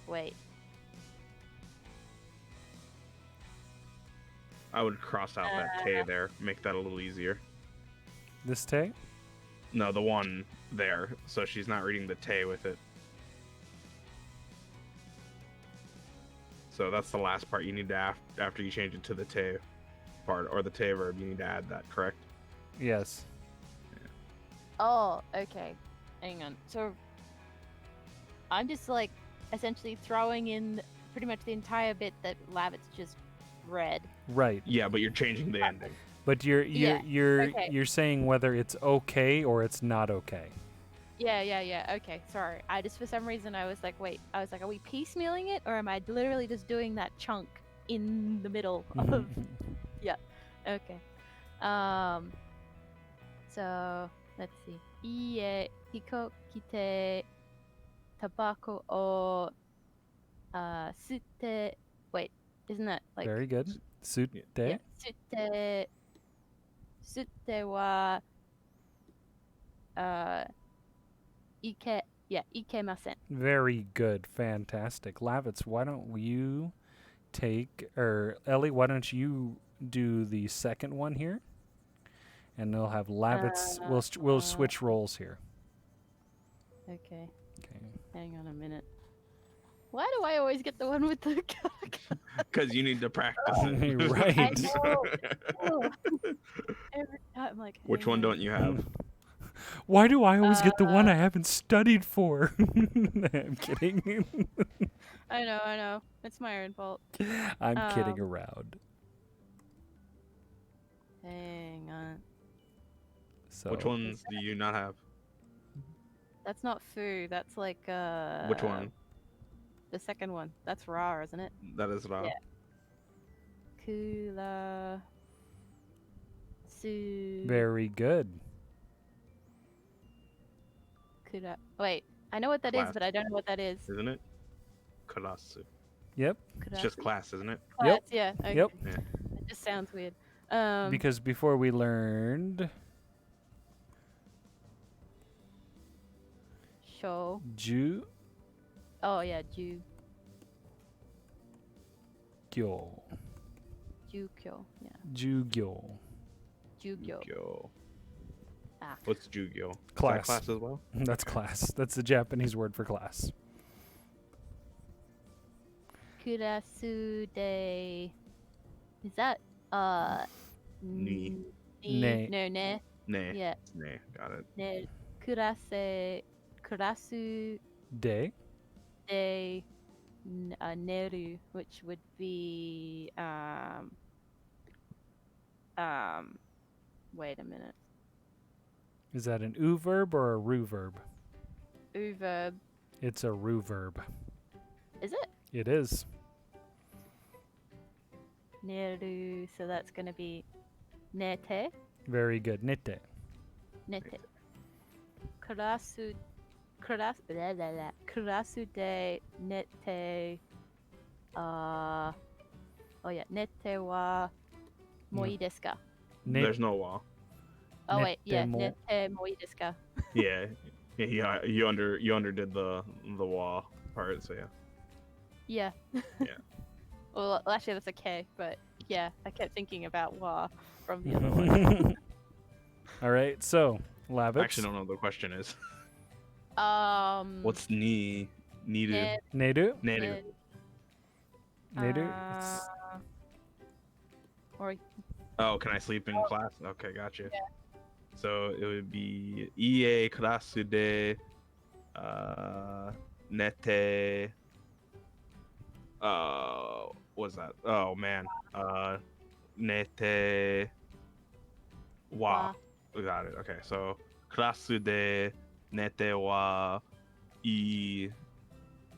A: Wait.
C: I would cross out that K there, make that a little easier.
B: This tay?
C: No, the one there, so she's not reading the te with it. So that's the last part you need to after you change it to the te part or the te verb. You need to add that, correct?
B: Yes.
A: Oh, okay. Hang on. So I'm just like essentially throwing in pretty much the entire bit that Lavitz just read.
B: Right.
C: Yeah, but you're changing the ending.
B: But you're
A: okay.
B: you're saying whether it's okay or it's not okay.
A: Yeah. Okay, sorry. I just for some reason I was like, wait. I was like, are we piecemealing it, or am I literally just doing that chunk in the middle of? Yeah. Okay. So let's see. Ie hikokite tabako o sute. Wait, isn't that like?
B: Very good. Sute.
A: Yeah. Sute wa ikemasen.
B: Very good. Fantastic. Lavitz, why don't you take, or Ellie, why don't you do the second one here? and they'll have Lavitz. We'll switch roles here.
A: Okay,
B: Okay.
A: hang on a minute. Why do I always get the one with the
C: Because you need to practice it.
B: Right.
A: I know. Oh. Every time, I'm like,
C: Which
A: hang
C: one
A: on.
C: don't you have?
B: Why do I always get the one I haven't studied for? I'm kidding.
A: I know. It's my own fault.
B: I'm kidding around.
A: Hang on.
B: So
C: Which ones do you not have?
A: That's not Fu. That's like
C: Which one?
A: The second one. That's Ra, isn't it?
C: That is Ra.
A: Yeah. Kula. Su.
B: Very good.
A: Kura. Wait, I know what that is,
C: Class.
A: but I don't know what that is.
C: Isn't it? Karasu.
B: Yep.
C: It's just class, isn't it?
A: Class, yeah. Okay.
B: Yep.
C: Yeah.
A: It just sounds weird.
B: Because before we learned
A: Show.
B: Ju
A: Oh yeah, Ju.
B: Gyo.
A: Jukyo. Yeah.
B: Jugyo.
A: Jugyo.
C: Jugyo.
A: Ah.
C: What's Jugyo? Is that
B: Class.
C: class as well?
B: That's class. That's the Japanese word for class.
A: Kurasu de. Is that
C: Ni.
B: Ne.
A: No, ne.
C: Nay.
A: Yeah.
C: Nay. Got it.
A: Ne. Kurasu
B: Day.
A: de neru, which would be wait a minute.
B: Is that an u verb or a ru verb?
A: U verb.
B: It's a ru verb.
A: Is it?
B: It is.
A: Neru, so that's going to be nete.
B: Very good. Nite.
A: Nete. Kurasu. Kurasu de nete. Oh yeah, nete wa moi desu ka?
C: There's no wall.
A: Oh wait, yeah,
B: Nete mo-
A: nete moi desu ka?
C: Yeah. Yeah. You underdid the wall part, so yeah.
A: Yeah.
C: Yeah.
A: Well, actually, that's a K, but yeah, I kept thinking about wa from the other one.
B: All right. So,
C: I
B: Lavitz.
C: actually don't know what the question is.
A: What's
C: What's ni? Needed.
B: Nedu.
C: Needed.
B: Nedu.
A: Or
C: Oh, can I sleep in class? Okay, gotcha. So it would be ie karasu de nete what's that? Oh man. Nete wa. We got it. Okay, so karasu de nete wa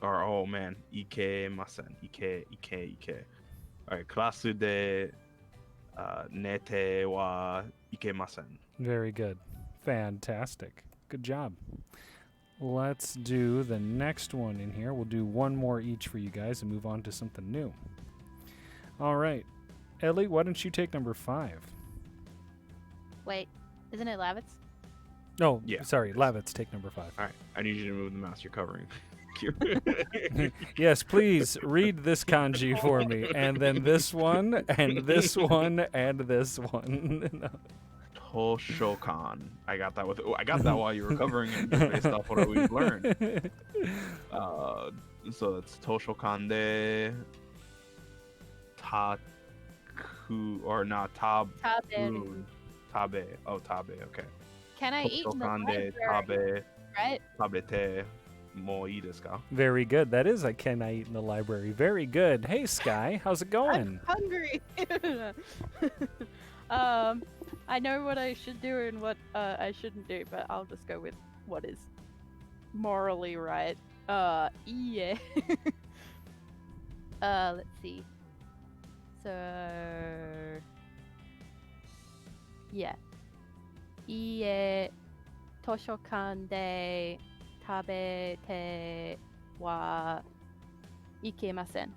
C: oh man, ikemasen. Ike. Alright, karasu de nete wa ikemasen.
B: Very good. Fantastic. Good job. Let's do the next one in here. We'll do one more each for you guys and move on to something new. All right. Ellie, why don't you take number 5?
A: wait, isn't it Lavitz?
B: Oh,
C: Yeah.
B: sorry. Lavitz, take number 5.
C: Alright, I need you to move the mouse you're covering.
B: Yes, please read this kanji for me. And then this one, and this one, and this one.
C: Toshokan. I got that while you were covering it based off what we've learned. So it's Toshokan de Taku or not Tab
A: Taberu.
C: Tabe. Oh Tabe, okay.
A: Can I eat in the
C: Toshokan de
A: library,
C: Tabe
A: right?
C: Tabete mo ii desu ka?
B: Very good. That is a Can I Eat in the Library. Very good. Hey, Sky. How's it going?
A: I'm hungry. I know what I should do and what I shouldn't do, but I'll just go with what is morally right. Yeah. Let's see. So, yeah. Ie toshokan de tabete wa ikemasen.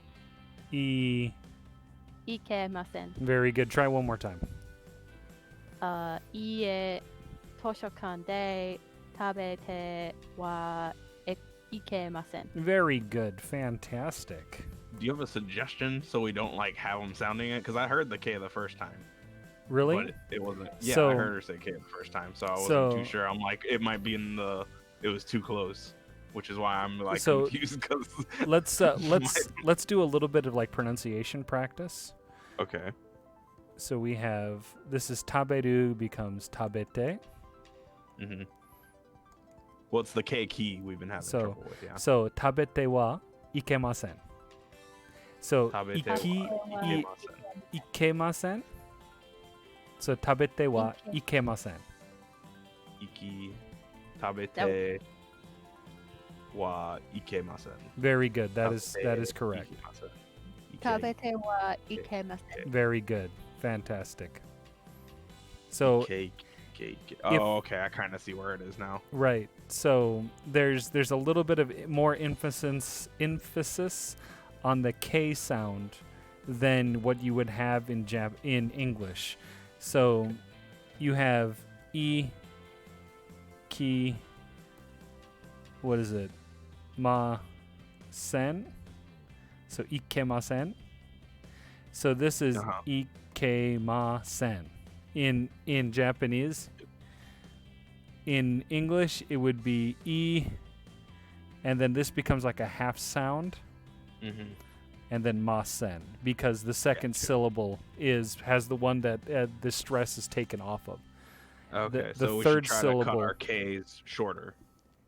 A: Ikemasen.
B: Very good. Try one more time.
A: Ie toshokan de tabete wa ikemasen.
B: Very good. Fantastic.
C: Do you have a suggestion so we don't like have them sounding it? Because I heard the K the first time.
B: Really?
C: But it wasn't. Yeah,
B: So-
C: I heard her say K the first time, so I wasn't
B: so-
C: too sure. I'm like, it might be in the. It was too close, which is why I'm like
B: So-
C: confused. Because
B: let's do a little bit of like pronunciation practice.
C: okay.
B: So we have this is taberu becomes tabete.
C: Mm-hmm. Well, it's the K key we've been having
B: So-
C: trouble with. Yeah.
B: So tabete wa ikemasen. So
C: Tabete
B: iki
C: wa
B: i-
C: ikemasen.
B: ikemasen. So tabete wa ikemasen.
C: Iki tabete wa ikemasen.
B: Very good. That is
C: Tabete
B: correct.
C: ikemasen. Ike-
A: Tabete wa ikemasen.
B: Very good. Fantastic. So
C: Ike- Oh, okay. I kind of see where it is now.
B: right. So there's a little bit of more emphasis on the K sound than what you would have in in English. So you have e, ki. What is it? Ma, sen. So ikemasen. So this is
C: Uh-huh.
B: ikemasen in Japanese. In English, it would be e, and then this becomes like a half sound,
C: Mm-hmm.
B: and then masen because the second
C: Gotcha.
B: syllable has the one that the stress is taken off of.
C: Okay.
B: the
C: so we
B: third
C: should try
B: syllable-
C: to cut our K's shorter.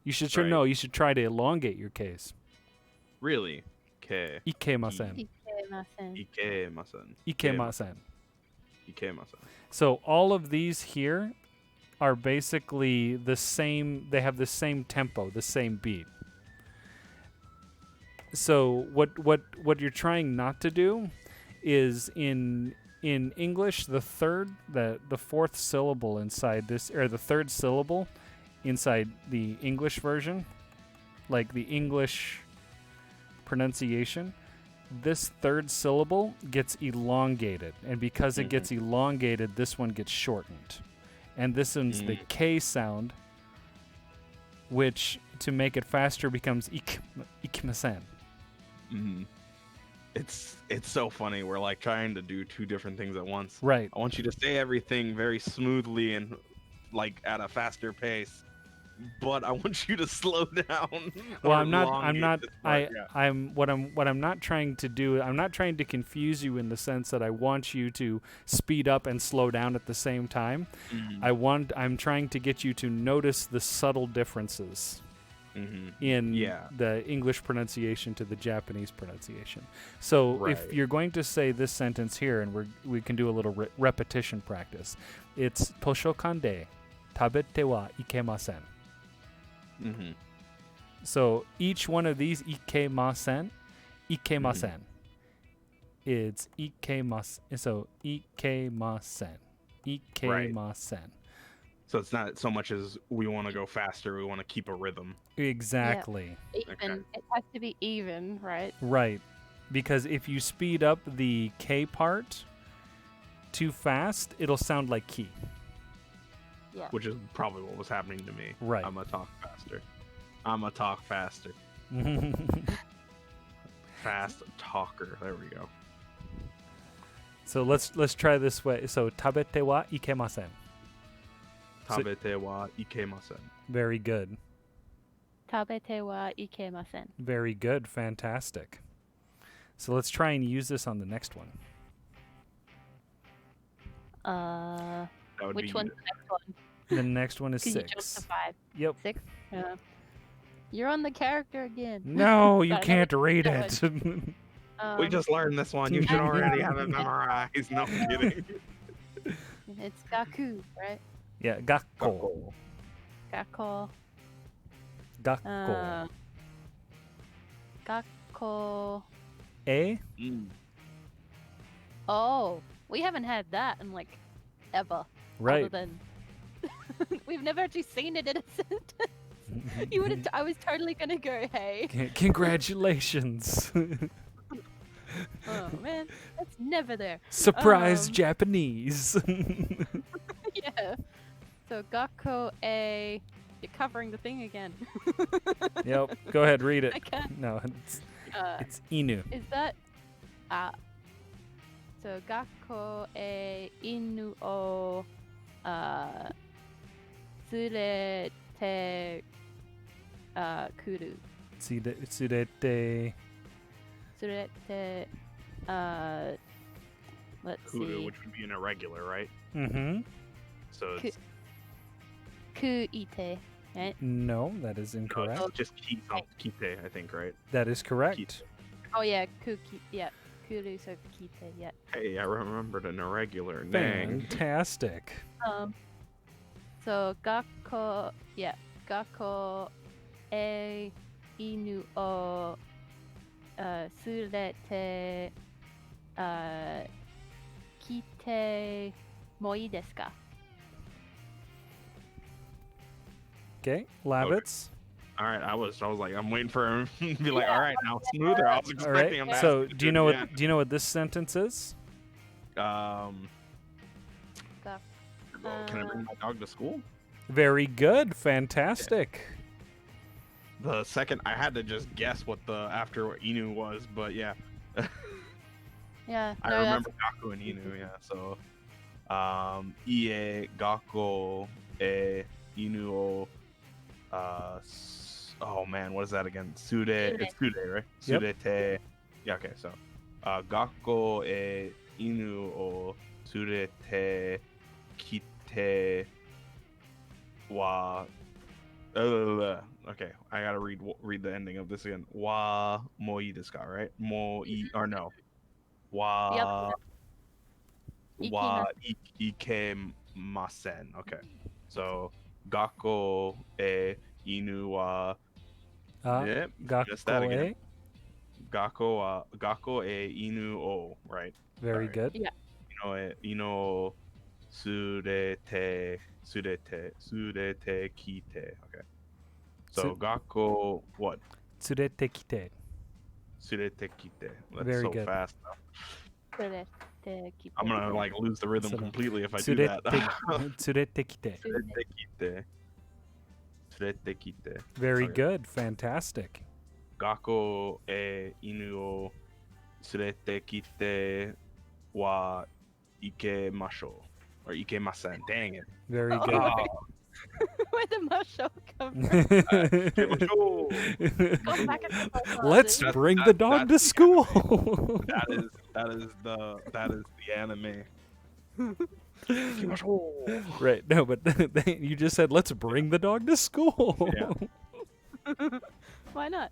B: You should
C: Right.
B: no, you should try to elongate your case.
C: Really? K.
B: Ikemasen.
A: Ikemasen.
C: Ikemasen.
B: Ikemasen.
C: Ikemasen.
B: So all of these here are basically the same. They have the same tempo, the same beat. So what you're trying not to do is in English the fourth syllable inside this, or the third syllable inside the English version, like the English pronunciation, this third syllable gets elongated, and because it gets elongated, this one gets shortened. And this one's the K sound, which to make it faster becomes ikmasen.
C: Mm-hmm. It's so funny. We're like trying to do two different things at once.
B: Right.
C: I want you to say everything very smoothly and like at a faster pace, but I want you to slow down.
B: Well,
C: or
B: I'm not.
C: elongate this part, yeah.
B: I'm. What I'm not trying to do. I'm not trying to confuse you in the sense that I want you to speed up and slow down at the same time.
C: Mhm.
B: I'm trying to get you to notice the subtle differences
C: Mhm.
B: in
C: Yeah.
B: the English pronunciation to the Japanese pronunciation. So if
C: Right.
B: you're going to say this sentence here, and we can do a little repetition practice. It's Toshokande tabete wa ikemasen.
C: Mhm.
B: So each one of these ikemasen. It's ikemasen. So ikemasen. Ikemasen.
C: So it's not so much as we want to go faster. We want to keep a rhythm.
B: Exactly.
A: Even.
C: Okay.
A: It has to be even, right?
B: Right. Because if you speed up the K part too fast, it'll sound like ki.
A: Yeah.
C: Which is probably what was happening to me.
B: Right.
C: I'm gonna talk faster. I'm gonna talk faster. Fast talker. There we go.
B: So let's try this way. So tabete wa ikemasen. So-
C: Tabete wa ikemasen.
B: Very good.
A: Tabete wa ikemasen.
B: Very good. Fantastic. So let's try and use this on the next one.
C: That would
A: Which
C: be
A: one's the next one?
B: The next one is
A: Can you jump to
B: 6.
A: 5?
B: Yep.
A: 6? Yeah. You're on the character again.
B: No, you
A: But I
B: can't
A: never
B: read
A: did that
B: it.
C: We just learned this one. You should already have it memorized. No, I'm kidding.
A: It's Gaku, right?
B: Yeah, gakko.
A: Gakko.
B: Gakko.
A: Gakko.
B: A?
C: Mm.
A: Oh, we haven't had that in like ever. Other
B: Right.
A: than we've never actually seen it in a sentence. You would. I was totally gonna go, hey.
B: Congratulations.
A: Oh man, that's never there.
B: Surprise
A: Um,
B: Japanese.
A: Yeah. So Gakko A. You're covering the thing again.
B: Yep. Go ahead, read it.
A: I can't.
B: No, it's Inu.
A: Is that So gakko e inu o tsurete kuru.
B: Tsurete.
A: Tsurete let's
C: Kudu,
A: see.
C: which would be an irregular, right?
B: Mm-hmm.
C: So
A: Ku-
C: it's
A: Kuite, right?
B: No, that is incorrect.
C: it's just kite, I think, right?
B: That is correct.
A: Oh yeah, kuki. Yeah, kuru. So kite. Yeah.
C: Hey, I remembered an irregular. Dang.
B: Fantastic.
A: So gakko. Yeah, gakko e inu o surete kite mo ii desu ka?
B: Okay, Labbits.
C: All right, I was like, I'm waiting for him to be like, all right, now it's smoother. I was
B: All
C: expecting
B: right.
C: him to
B: So,
C: ask
B: do you know
C: at
B: what what this sentence is?
C: the end. Can I bring my dog to school?
B: Very good. Fantastic.
C: The second I had to just guess what the after what Inu was, but yeah,
A: Yeah.
C: I
A: No,
C: remember Gaku and Inu. Yeah, so Ie Gakko e Inu o oh man, what is that again? Sude. It's Sude, right?
B: Yep.
C: Sudete. Yeah. Okay. So Gakko e Inu o Sudete kite wa. Okay, I gotta read the ending of this again. Wa moi desu ka, right? Moi or no. Wa wa ikemasen. Okay. So Gakko e inu wa yep, just that
B: Gakko
C: again.
B: e.
C: Gakko e inu o, right?
B: Very
C: Sorry.
B: good.
C: Ino surete kite. Okay. So
B: Su-
C: Gakko what?
B: Tsurete kite.
C: Surete kite. That's
B: Very
C: so
B: good.
C: fast.
A: surete kite.
C: I'm gonna like lose the rhythm
B: So,
C: completely if I do that.
B: Tsurete kite.
C: Surete kite. Surete kite.
B: Very
C: Okay.
B: good. Fantastic.
C: Gakko e inu o surete kite wa ikemashou. Or ikemasen. Dang it.
B: Very
A: Oh.
B: good.
A: Where the muscle come from?
C: Ikemashou.
A: Go back into the
B: Let's
A: closet.
B: bring the dog to
C: that's the
B: school.
C: That is the anime. Ikemashou.
B: Right. No, but you just said let's bring the dog to school.
C: Yeah.
A: Why not?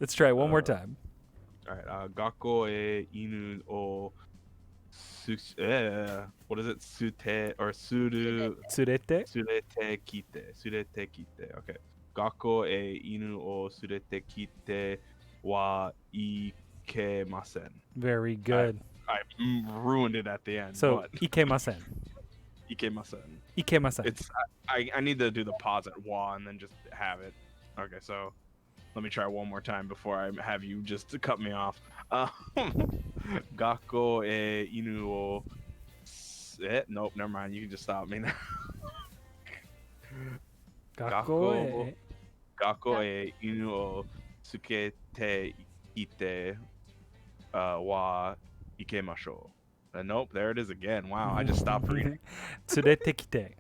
B: Let's try it one more time.
C: All right. Gakko e inu o what is it? Sute or suru
B: Tsurete.
C: surete kite. Surete kite. Okay. Gakko e inu o surete kite wa ikemasen.
B: Very good.
C: I ruined it at the end.
B: So
C: but
B: ikemasen.
C: ikemasen.
B: Ikemasen.
C: It's I need to do the pause at wa and then just have it. Okay, so let me try one more time before I have you just to cut me off. Gakko e inu o nope, never mind. You can just stop me now.
B: Gakko.
C: Gakko e inu o tsukete ite wa ikemashou. Nope, there it is again. Wow, I just stopped reading.
B: Tsurete kite.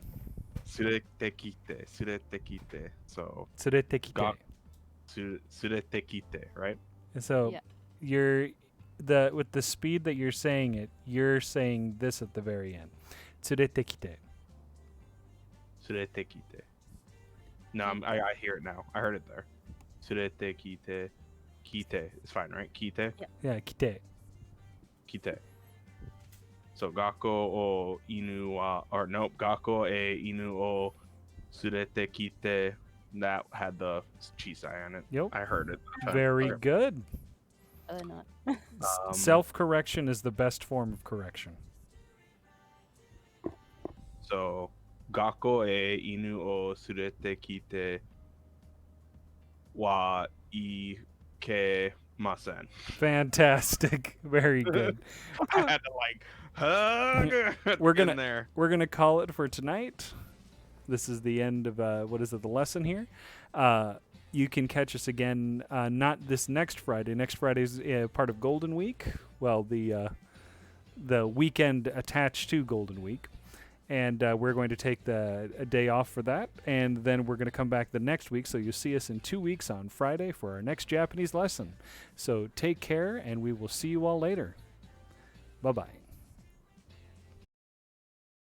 C: Surete kite, surete kite. So
B: Tsurete kite.
C: Gak- surete kite, right?
B: So
A: Yeah.
B: you're with the speed that you're saying it, you're saying this at the very end. Tsurete kite.
C: Surete kite. No, I hear it now. I heard it there. Surete kite. Kite. It's fine, right? Kite.
B: Yeah, kite.
C: Kite. So Gakko o inu wa, or nope, Gakko e inu o surete kite. That had the chisai on it.
B: Yep.
C: I heard it.
B: Very
C: Okay.
B: good.
A: Not.
B: Self-correction is the best form of correction.
C: So Gakko e inu o surete kite wa ikemasen.
B: Fantastic. Very good.
C: I had to like hug
B: We're
C: in
B: gonna-
C: there.
B: We're going to call it for tonight. This is the end of the lesson here. You can catch us again not this next Friday. Next Friday is part of Golden Week. Well, the the weekend attached to Golden Week. And we're going to take a day off for that, and then we're going to come back the next week. So you'll see us in 2 weeks on Friday for our next Japanese lesson. So take care, and we will see you all later. Bye-bye.